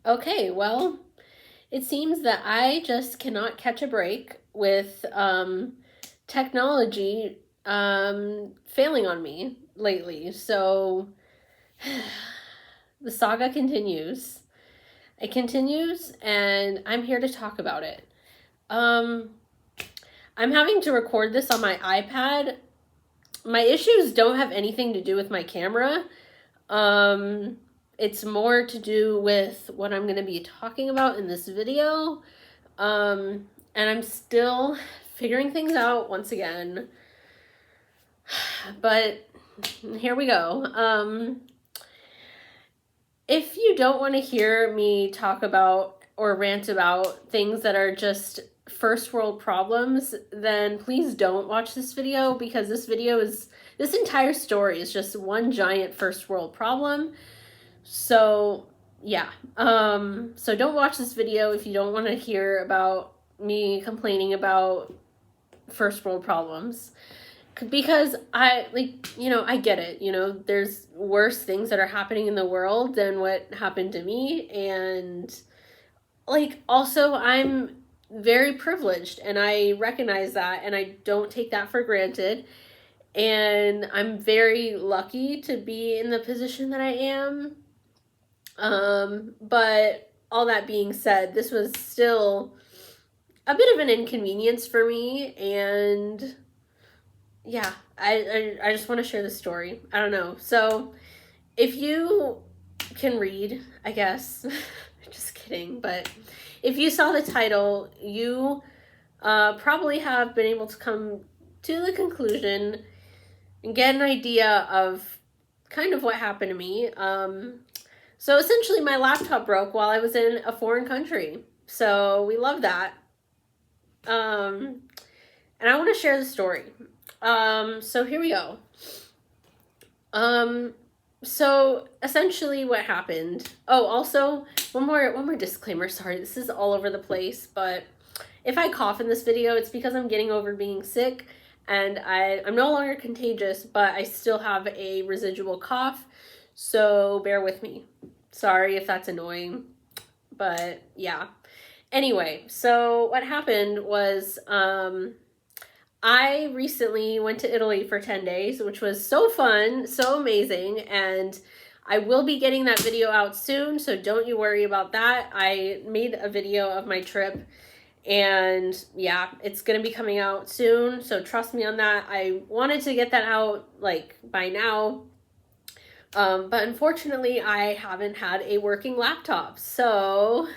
Okay, well, it seems that I just cannot catch a break with technology failing on me lately. So the saga continues. It continues, and I'm here to talk about it. Um, I'm having to record this on my iPad. My issues don't have anything to do with my camera. It's more to do with what I'm going to be talking about in this video. And I'm still figuring things out once again. But here we go. If you don't want to hear me talk about or rant about things that are just first world problems, then please don't watch this video, because this entire story is just one giant first world problem. So yeah, so don't watch this video if you don't want to hear about me complaining about first world problems, because I get it. There's worse things that are happening in the world than what happened to me, and also I'm very privileged, and I recognize that, and I don't take that for granted, and I'm very lucky to be in the position that I am. But all that being said, this was still a bit of an inconvenience for me, and yeah, I just want to share the story. I don't know. So if you can read, I guess, just kidding, but if you saw the title, you probably have been able to come to the conclusion and get an idea of kind of what happened to me. So essentially my laptop broke while I was in a foreign country. So we love that. And I want to share the story. So here we go. So essentially what happened. Oh, also one more disclaimer. Sorry, this is all over the place, but if I cough in this video, it's because I'm getting over being sick, and I'm no longer contagious, but I still have a residual cough. So bear with me. Sorry if that's annoying, but yeah. Anyway, so what happened was I recently went to Italy for 10 days, which was so fun, so amazing, and I will be getting that video out soon, so don't you worry about that. I made a video of my trip, and yeah, it's going to be coming out soon, so trust me on that. I wanted to get that out by now, but unfortunately I haven't had a working laptop, so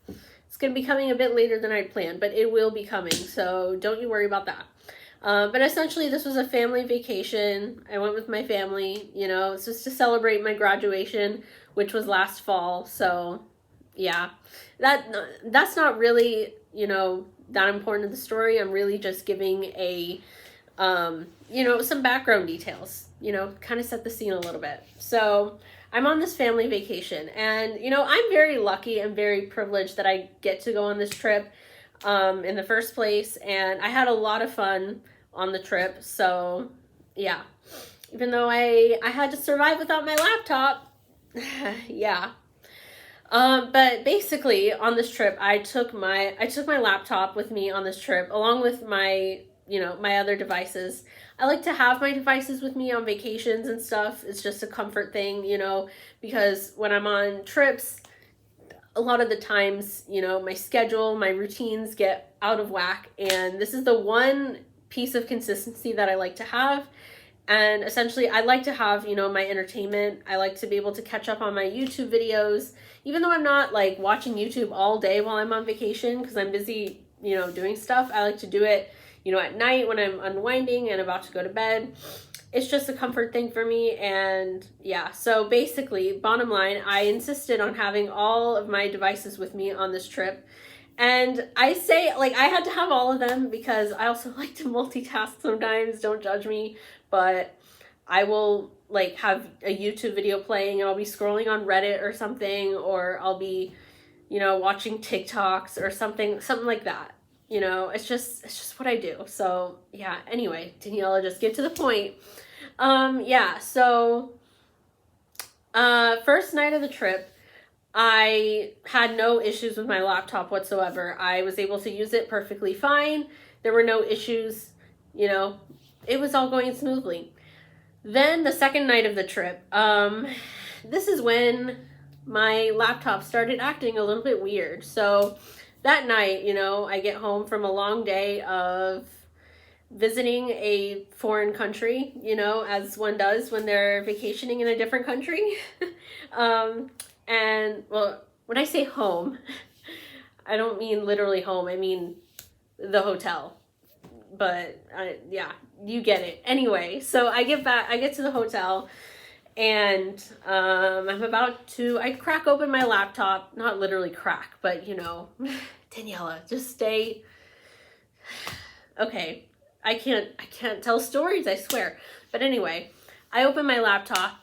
it's going to be coming a bit later than I'd planned, but it will be coming, so don't you worry about that. But essentially this was a family vacation. I went with my family, it's just to celebrate my graduation, which was last fall. So yeah, that's not really, that important to the story. I'm really just giving a, some background details, kind of set the scene a little bit. So I'm on this family vacation, and, I'm very lucky and very privileged that I get to go on this trip in the first place, and I had a lot of fun on the trip. So yeah, even though I had to survive without my laptop, yeah. But basically on this trip, I took my laptop with me on this trip, along with my my other devices. I like to have my devices with me on vacations and stuff. It's just a comfort thing, because when I'm on trips, a lot of the times, my schedule, my routines get out of whack, and this is the one piece of consistency that I like to have. And essentially I like to have, my entertainment. I like to be able to catch up on my YouTube videos, even though I'm not watching YouTube all day while I'm on vacation, because I'm busy, doing stuff. I like to do it, at night when I'm unwinding and about to go to bed. It's just a comfort thing for me. And yeah, so basically, bottom line, I insisted on having all of my devices with me on this trip. And I say, I had to have all of them because I also like to multitask sometimes. Don't judge me, but I will have a YouTube video playing, and I'll be scrolling on Reddit or something, or I'll be, watching TikToks or something like that. It's just what I do. So yeah, anyway, Daniela, just get to the point. Yeah, so first night of the trip, I had no issues with my laptop whatsoever. I was able to use it perfectly fine. There were no issues, you know, it was all going smoothly. Then the second night of the trip, this is when my laptop started acting a little bit weird. So that night, you know, I get home from a long day of visiting a foreign country, you know, as one does when they're vacationing in a different country. And well, when I say home, I don't mean literally home, I mean the hotel. But yeah, you get it. Anyway, so I get to the hotel, and I crack open my laptop, not literally crack, but you know, Daniela, just stay. Okay, I can't tell stories, I swear. But anyway, I open my laptop,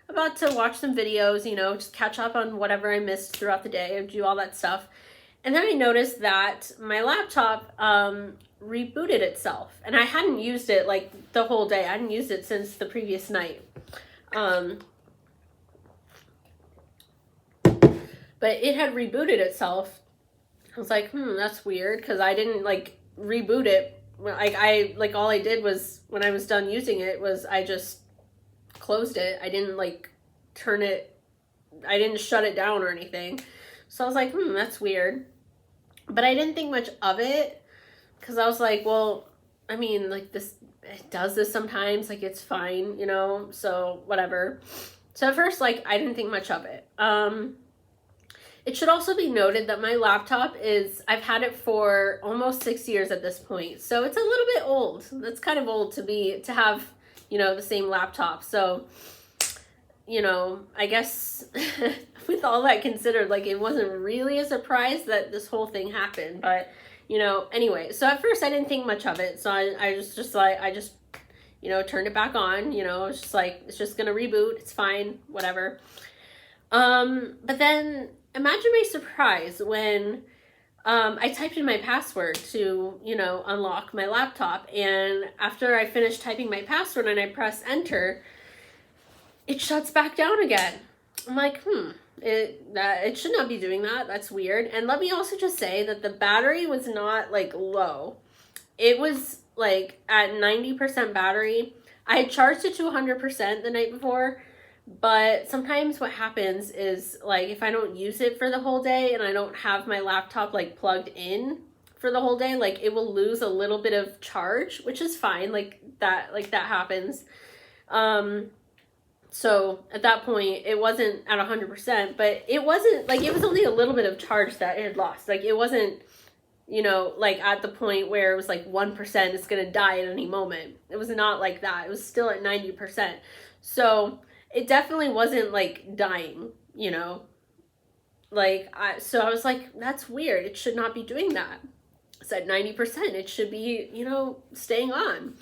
about to watch some videos, you know, just catch up on whatever I missed throughout the day, do all that stuff. And then I noticed that my laptop rebooted itself, and I hadn't used it like the whole day. I hadn't used it since the previous night. But it had rebooted itself. I was like, that's weird, because I didn't like reboot it. Like all I did was, when I was done using it, was I just closed it. I didn't like turn it, I didn't shut it down or anything. So I was like, that's weird. But I didn't think much of it, because I was like, well, I mean, like this, it does this sometimes, like it's fine, you know, so whatever. So at first, like, I didn't think much of it. It should also be noted that my laptop I've had it for almost 6 years at this point. So it's a little bit old. That's kind of old to have, you know, the same laptop. So, you know, I guess with all that considered, like, it wasn't really a surprise that this whole thing happened. But, you know, anyway, so at first I didn't think much of it. So I just, you know, turned it back on, you know, it's just like, it's just gonna reboot. It's fine, whatever. But then imagine my surprise when I typed in my password to, you know, unlock my laptop. And after I finished typing my password and I press enter, it shuts back down again. I'm like, it should not be doing that. That's weird. And let me also just say that the battery was not like low. It was like at 90% battery. I had charged it to 100% the night before, but sometimes what happens is, like, if I don't use it for the whole day and I don't have my laptop like plugged in for the whole day, like, it will lose a little bit of charge, which is fine. Like that happens. So at that point, it wasn't at 100%, but it wasn't like, it was only a little bit of charge that it had lost. Like, it wasn't, you know, like at the point where it was like 1%, it's going to die at any moment. It was not like that. It was still at 90%. So it definitely wasn't like dying, you know, like, so I was like, that's weird. It should not be doing that. It's at 90%. It should be, you know, staying on.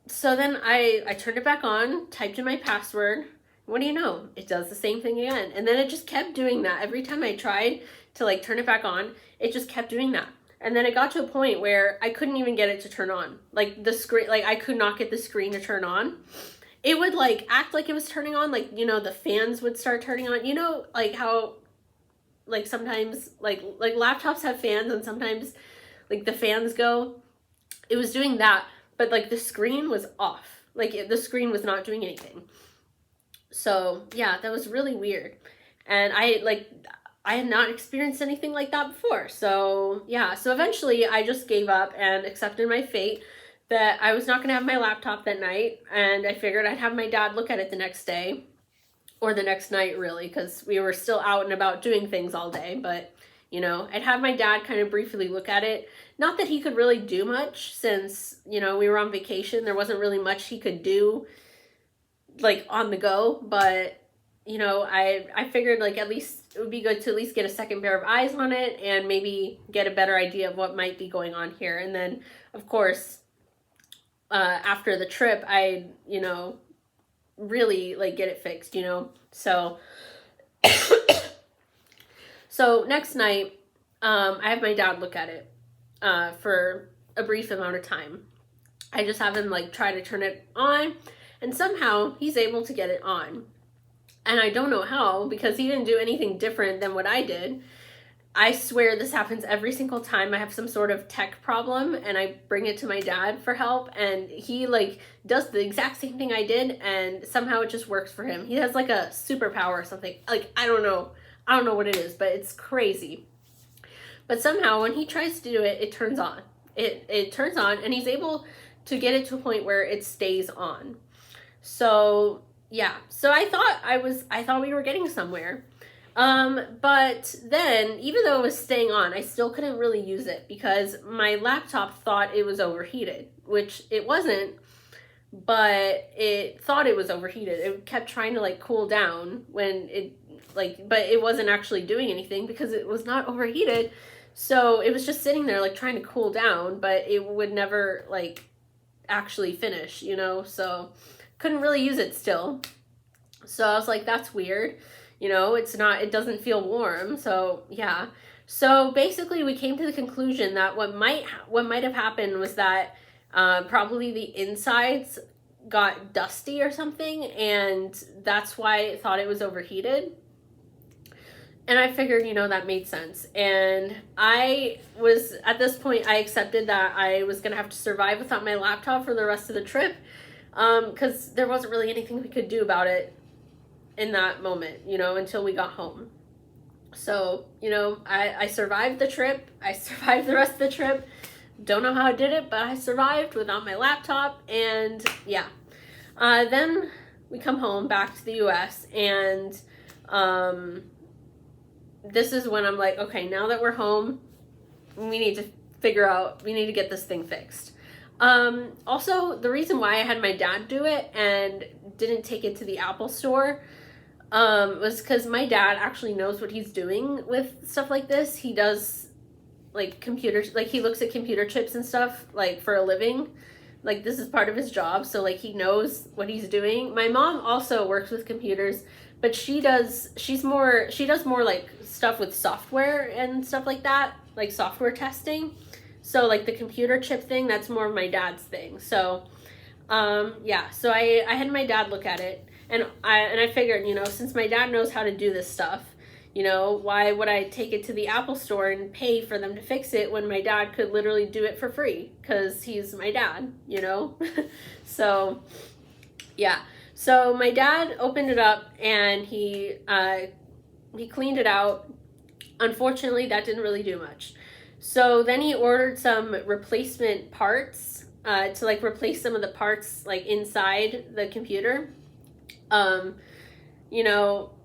So then I turned it back on, typed in my password. What do you know? It does the same thing again. And then it just kept doing that. Every time I tried to like turn it back on, it just kept doing that. And then it got to a point where I couldn't even get it to turn on. Like the screen, like I could not get the screen to turn on. It would like act like it was turning on, like, you know, the fans would start turning on. You know, like how like sometimes like laptops have fans and sometimes like the fans go. It was doing that. But like the screen was off. Like the screen was not doing anything. So yeah, that was really weird. And I had not experienced anything like that before. So yeah, so eventually I just gave up and accepted my fate that I was not going to have my laptop that night. And I figured I'd have my dad look at it the next day, or the next night really, because we were still out and about doing things all day. But, you know, I'd have my dad kind of briefly look at it. Not that he could really do much since, you know, we were on vacation. There wasn't really much he could do like on the go, but, you know, I figured like at least it would be good to at least get a second pair of eyes on it and maybe get a better idea of what might be going on here. And then of course, after the trip, I, you know, really like get it fixed, you know? So, so next night, I have my dad look at it. For a brief amount of time. I just have him like try to turn it on, and somehow he's able to get it on. And I don't know how, because he didn't do anything different than what I did. I swear this happens every single time I have some sort of tech problem and I bring it to my dad for help, and he like does the exact same thing I did, and somehow it just works for him. He has like a superpower or something. Like, I don't know what it is, but it's crazy. But somehow when he tries to do it, it turns on. It turns on, and he's able to get it to a point where it stays on. So yeah, so I thought we were getting somewhere. But then, even though it was staying on, I still couldn't really use it because my laptop thought it was overheated, which it wasn't, but it thought it was overheated. It kept trying to like cool down when it but it wasn't actually doing anything because it was not overheated. So it was just sitting there like trying to cool down, but it would never like actually finish, so couldn't really use it still. So I was like, that's weird. It doesn't feel warm. So yeah. So basically we came to the conclusion that what might have happened was that probably the insides got dusty or something, and that's why it thought it was overheated. And I figured, that made sense. And at this point, I accepted that I was going to have to survive without my laptop for the rest of the trip, because there wasn't really anything we could do about it in that moment, until we got home. So, I survived the trip. I survived the rest of the trip. Don't know how I did it, but I survived without my laptop. And yeah, then we come home back to the US, and this is when I'm like, okay, now that we're home, we need to get this thing fixed. Also, the reason why I had my dad do it and didn't take it to the Apple store was because my dad actually knows what he's doing with stuff like this. He does like computers, like he looks at computer chips and stuff like for a living. Like this is part of his job, so like he knows what he's doing. My mom also works with computers, but she does more like stuff with software and stuff like that, like software testing. So like the computer chip thing, that's more of my dad's thing. So yeah, so I had my dad look at it, and I figured, since my dad knows how to do this stuff, why would I take it to the Apple store and pay for them to fix it when my dad could literally do it for free because he's my dad, So yeah. So my dad opened it up and he cleaned it out. Unfortunately, that didn't really do much. So then he ordered some replacement parts to like replace some of the parts like inside the computer.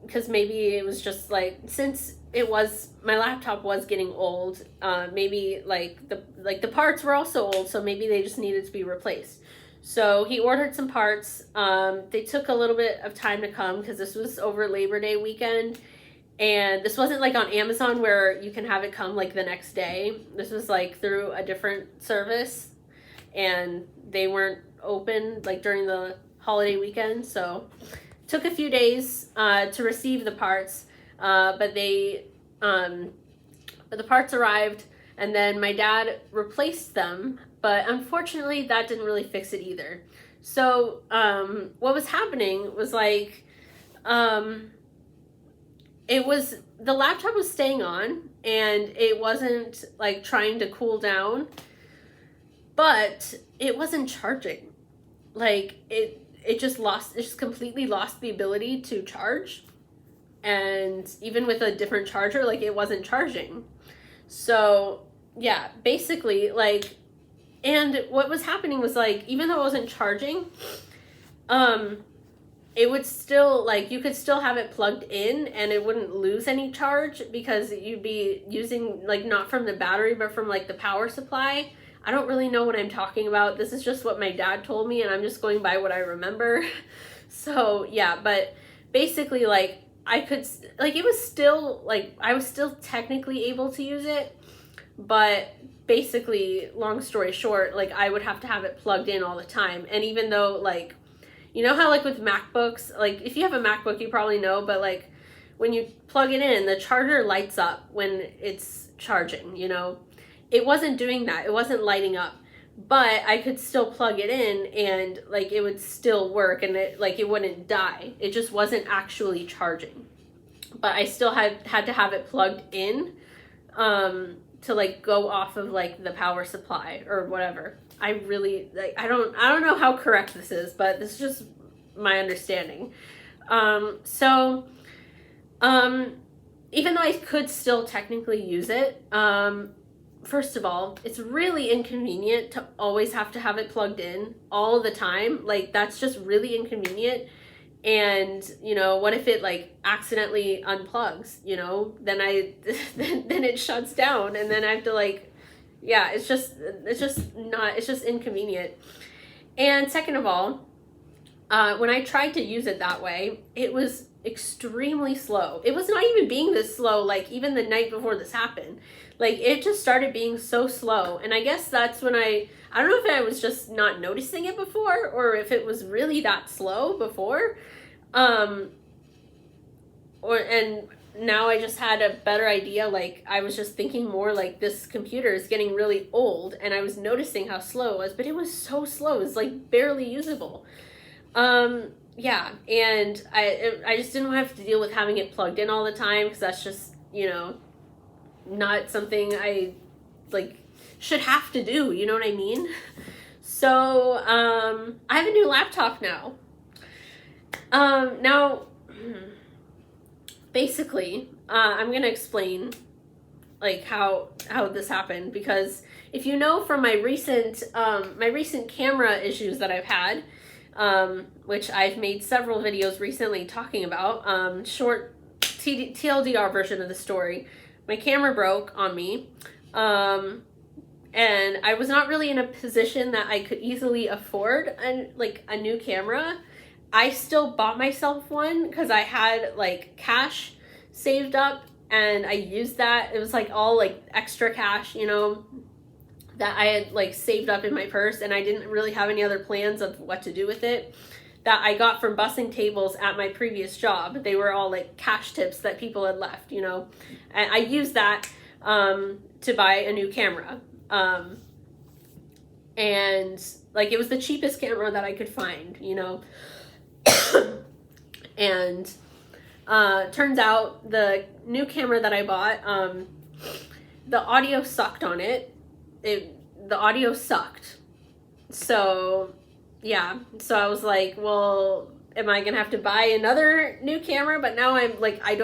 Because maybe it was just like, since my laptop was getting old, maybe like the parts were also old, so maybe they just needed to be replaced. So he ordered some parts. They took a little bit of time to come because this was over Labor Day weekend. And this wasn't like on Amazon where you can have it come like the next day. This was like through a different service, and they weren't open like during the holiday weekend. So it took a few days to receive the parts, but the parts arrived, and then my dad replaced them. But unfortunately, that didn't really fix it either. So what was happening was like, the laptop was staying on, and it wasn't like trying to cool down, but it wasn't charging. Like it just completely lost the ability to charge. And even with a different charger, like it wasn't charging. So yeah, basically like, and what was happening was like, even though it wasn't charging, it would still, like, you could still have it plugged in and it wouldn't lose any charge because you'd be using, like, not from the battery, but from, like, the power supply. I don't really know what I'm talking about. This is just what my dad told me, and I'm just going by what I remember. So, yeah, but basically, like, I could, like, it was still, like, I was still technically able to use it, but basically, long story short, like, I would have to have it plugged in all the time. And even though, like, you know how like with MacBooks, like if you have a MacBook, you probably know, but like when you plug it in, the charger lights up when it's charging, It wasn't doing that. It wasn't lighting up. but I could still plug it in and like it would still work, and it wouldn't die. It just wasn't actually charging. But I still had to have it plugged in to like go off of like the power supply or whatever. I really like I don't know how correct this is, but this is just my understanding. Even though I could still technically use it, first of all, it's really inconvenient to always have to have it plugged in all the time. Like, that's just really inconvenient. And, you know, what if it like accidentally unplugs, you know, then then it shuts down, and then I have to like, yeah, it's just inconvenient. And second of all, when I tried to use it that way, it was extremely slow. It was not even being this slow, like even the night before this happened. Like, it just started being so slow. And I guess that's when I don't know if I was just not noticing it before, or if it was really that slow before. And now I just had a better idea. Like, I was just thinking more like, this computer is getting really old, and I was noticing how slow it was, but it was so slow. It was like barely usable. Yeah, and I just didn't have to deal with having it plugged in all the time, because that's just, you know, not something I like should have to do, you know what I mean? So I have a new laptop now. Now basically I'm gonna explain like how this happened, because if you know from my recent camera issues that I've had, which I've made several videos recently talking about, short TLDR version of the story. My camera broke on me, and I was not really in a position that I could easily afford a new camera. I still bought myself one because I had like cash saved up, and I used that. It was like all like extra cash, you know, that I had like saved up in my purse, and I didn't really have any other plans of what to do with it, that I got from bussing tables at my previous job. They were all like cash tips that people had left, you know, and I used that to buy a new camera. And like, it was the cheapest camera that I could find, you know. And turns out the new camera that I bought, the audio sucked on it. The audio sucked. So yeah, so I was like, well, am I gonna have to buy another new camera? But now I'm like, I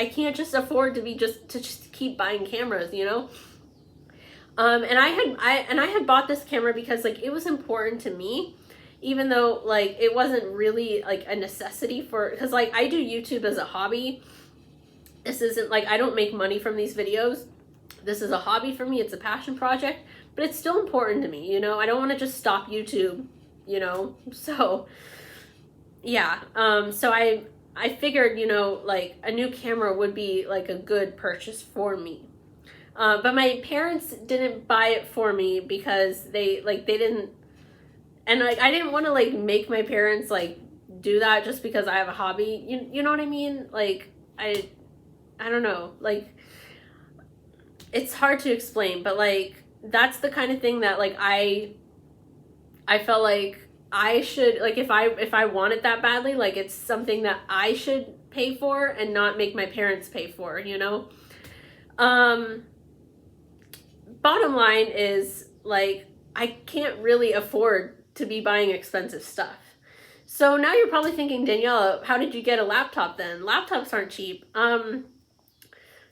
can't just afford to just keep buying cameras, you know. And I had bought this camera because like it was important to me, even though like it wasn't really like a necessity because like I do YouTube as a hobby. This isn't like, I don't make money from these videos. This is a hobby for me. It's a passion project, but it's still important to me, you know. I don't want to just stop YouTube, you know. So yeah, so I figured, you know, like a new camera would be like a good purchase for me. But my parents didn't buy it for me because they didn't, and like I didn't want to like make my parents like do that just because I have a hobby. You know what I mean? Like I don't know, like it's hard to explain, but like that's the kind of thing that like I felt like I should, like if I want it that badly, like it's something that I should pay for and not make my parents pay for, you know. Bottom line is like I can't really afford to be buying expensive stuff. So now you're probably thinking, Daniela, how did you get a laptop then? Laptops aren't cheap.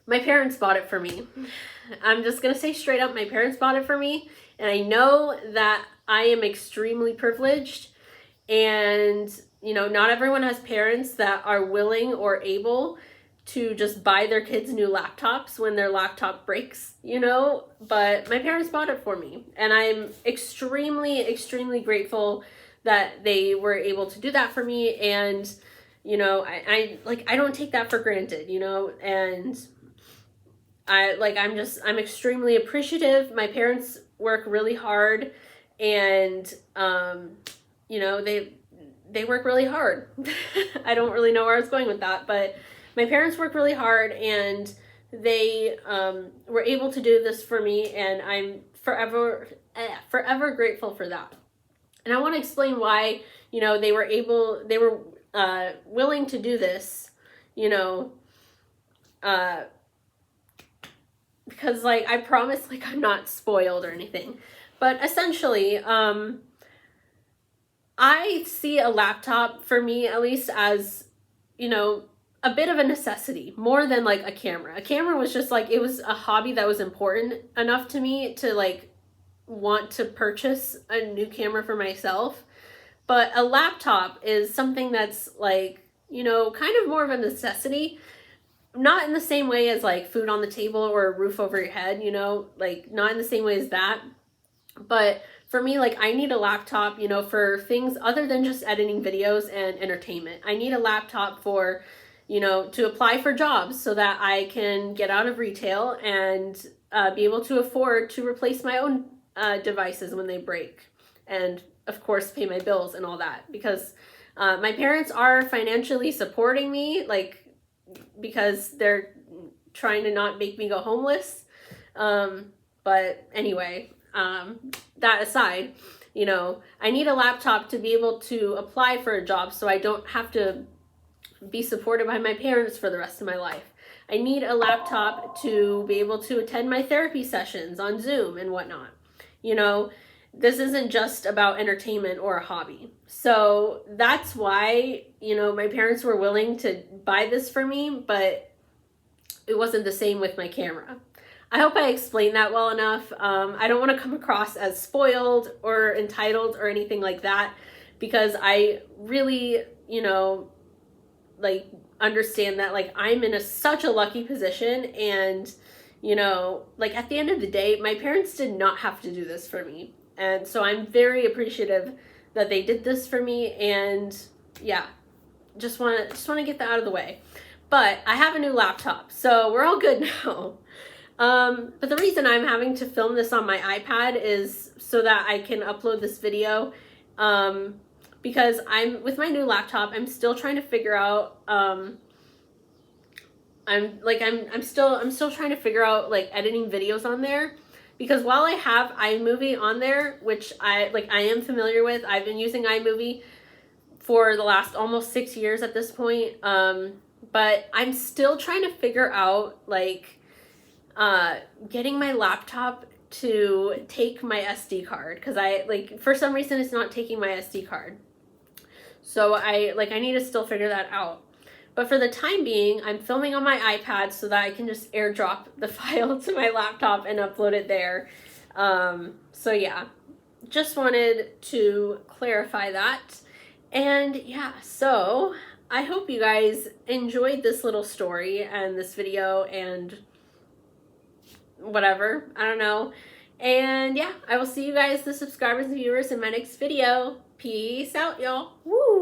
My parents bought it for me. I'm just gonna say straight up, my parents bought it for me, and I know that I am extremely privileged, and you know, not everyone has parents that are willing or able to just buy their kids new laptops when their laptop breaks, you know, but my parents bought it for me, and I'm extremely, extremely grateful that they were able to do that for me. And you know, I don't take that for granted, you know, and I'm extremely appreciative. My parents work really hard, and you know, they work really hard. I don't really know where I was going with that, but my parents work really hard, and they were able to do this for me, and I'm forever forever grateful for that. And I want to explain why, you know, they were willing to do this, you know, because like I promise, like I'm not spoiled or anything, but essentially, I see a laptop, for me at least, as, you know, a bit of a necessity more than like a camera. A camera was just like, it was a hobby that was important enough to me to like want to purchase a new camera for myself. But a laptop is something that's like, you know, kind of more of a necessity. Not in the same way as like food on the table or a roof over your head, you know, like not in the same way as that. But for me, like I need a laptop, you know, for things other than just editing videos and entertainment. I need a laptop for, you know, to apply for jobs so that I can get out of retail and be able to afford to replace my own devices when they break. And of course, pay my bills and all that, because my parents are financially supporting me, like, because they're trying to not make me go homeless. But anyway, that aside, you know, I need a laptop to be able to apply for a job so I don't have to be supported by my parents for the rest of my life. I need a laptop to be able to attend my therapy sessions on Zoom and whatnot. You know, this isn't just about entertainment or a hobby. So that's why, you know, my parents were willing to buy this for me, but it wasn't the same with my camera. I hope I explained that well enough. I don't want to come across as spoiled or entitled or anything like that, because I really, you know, like understand that like I'm in such a lucky position, and, you know, like at the end of the day, my parents did not have to do this for me. And so I'm very appreciative that they did this for me, and yeah, just want to get that out of the way. But I have a new laptop, so we're all good now. But the reason I'm having to film this on my iPad is so that I can upload this video, because with my new laptop, I'm still trying to figure out, I'm still trying to figure out like editing videos on there. Because while I have iMovie on there, which I am familiar with, I've been using iMovie for the last almost 6 years at this point. But I'm still trying to figure out like getting my laptop to take my SD card, because for some reason it's not taking my SD card. So I need to still figure that out. But for the time being, I'm filming on my iPad so that I can just airdrop the file to my laptop and upload it there. So yeah, just wanted to clarify that. And yeah, so I hope you guys enjoyed this little story and this video and whatever, I don't know. And yeah, I will see you guys, the subscribers and viewers, in my next video. Peace out, y'all. Woo!